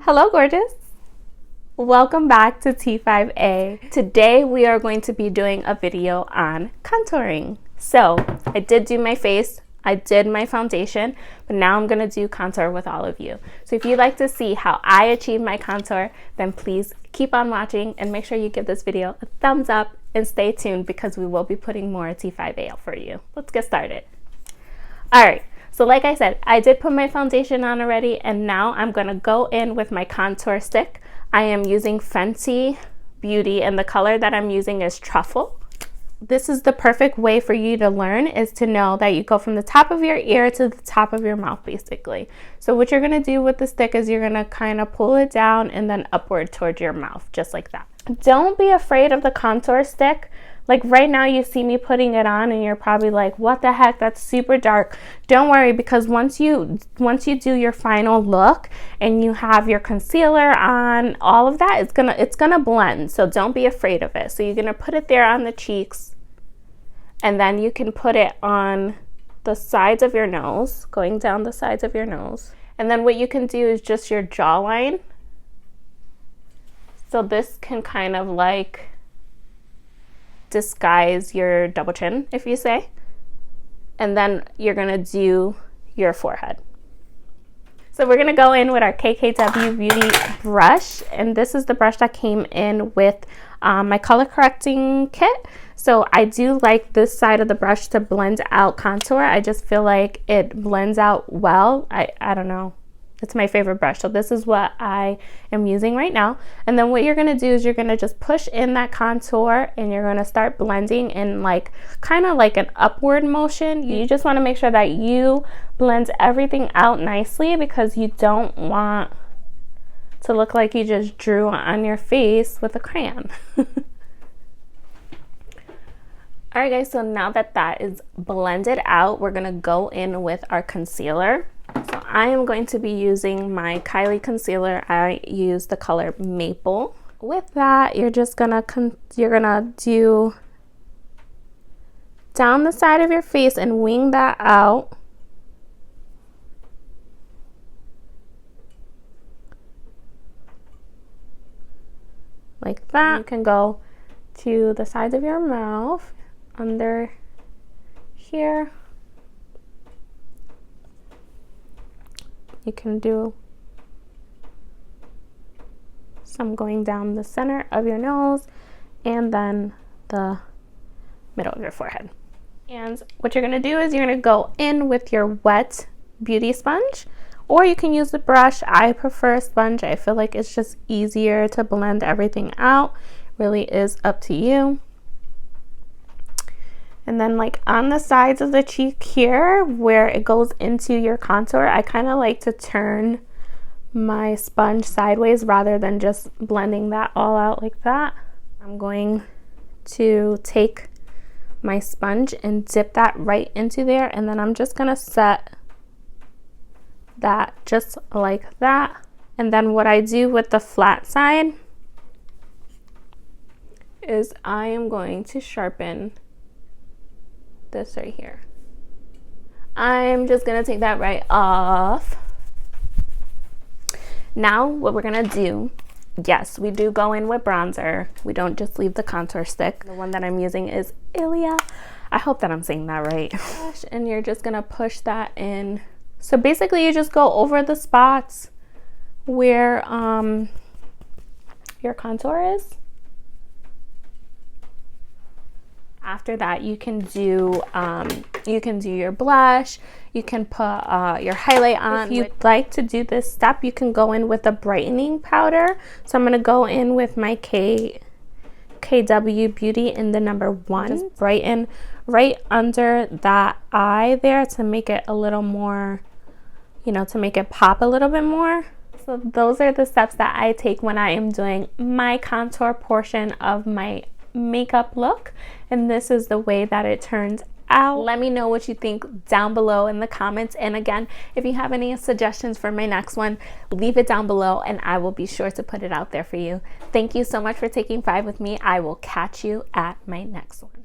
Hello, gorgeous. Welcome back to T5A. Today we are going to be doing a video on contouring. So I did do my face, I did my foundation, but now I'm gonna do contour with all of you. So if you'd like to see how I achieve my contour, then please keep on watching and make sure you give this video a thumbs up and stay tuned because we will be putting more T5A out for you. Let's get started. All right. So like I said, I did put my foundation on already, and now I'm gonna go in with my contour stick. I am using Fenty Beauty, and the color that I'm using is Truffle. This is the perfect way for you to learn, is to know that you go from the top of your ear to the top of your mouth, basically. So what you're gonna do with the stick is you're gonna kind of pull it down and then upward towards your mouth, just like that. Don't be afraid of the contour stick. Like right now you see me putting it on and you're probably like, what the heck, that's super dark. Don't worry, because once you do your final look and you have your concealer on, all of that, it's gonna blend. So don't be afraid of it. So you're gonna put it there on the cheeks, and then you can put it on the sides of your nose, going down the sides of your nose. And then what you can do is just your jawline. So this can kind of like disguise your double chin, if you say. And then you're gonna do your forehead. So we're gonna go in with our KKW Beauty brush, and this is the brush that came in with my color correcting kit. So I do like this side of the brush to blend out contour. I just feel like it blends out well. I don't know. It's my favorite brush. So this is what I am using right now. And then what you're gonna do is you're gonna just push in that contour and you're gonna start blending in like kind of like an upward motion. You just wanna make sure that you blend everything out nicely, because you don't want to look like you just drew on your face with a crayon. All right guys, so now that that is blended out, we're gonna go in with our concealer. So I am going to be using my Kylie concealer. I use the color Maple. With that, you're just gonna do down the side of your face and wing that out. Like that. You can go to the sides of your mouth, under here. You can do some going down the center of your nose and then the middle of your forehead. And what you're gonna do is you're gonna go in with your wet beauty sponge, or you can use the brush. I prefer a sponge. I feel like it's just easier to blend everything out. Really is up to you. And then like on the sides of the cheek here where it goes into your contour, I kind of like to turn my sponge sideways rather than just blending that all out like that. I'm going to take my sponge and dip that right into there, and then I'm just gonna set that just like that. And then what I do with the flat side is I am going to sharpen this right here. I'm just gonna take that right off. Now what we're gonna do, yes, we do go in with bronzer. We don't just leave the contour stick. The one that I'm using is Ilia. I hope that I'm saying that right. And you're just gonna push that in. So basically you just go over the spots where your contour is. After that, you can do your blush, you can put your highlight on. If you'd like to do this step, you can go in with a brightening powder. So I'm gonna go in with my KW Beauty in the number 1. Just brighten right under that eye there to make it a little more, you know, to make it pop a little bit more. So those are the steps that I take when I am doing my contour portion of my makeup look, and this is the way that it turns out. Let me know what you think down below in the comments, and again, if you have any suggestions for my next one, leave it down below and I will be sure to put it out there for you. Thank you so much for taking 5 with me. I will catch you at my next one.